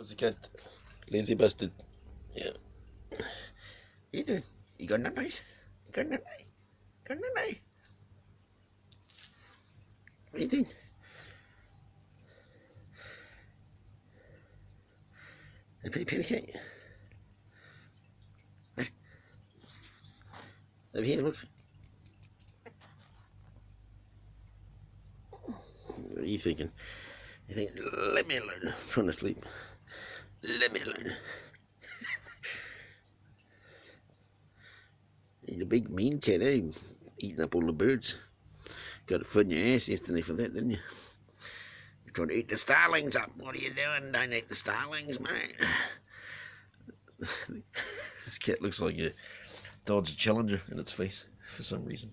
What's the cat? Lazy bastard. Yeah. You doing? You got nothing? You got nothing? Got nothing? What are you doing? A pretty parakeet. Over here, look. What are you thinking? You think, let me alone. I'm trying to sleep. Let me alone. You're a big mean cat, eh? Eating up all the birds. Got a foot in your ass yesterday for that, didn't you? You're trying to eat the starlings up. What are you doing? Don't eat the starlings, mate. This cat looks like a Dodge Challenger in its face for some reason.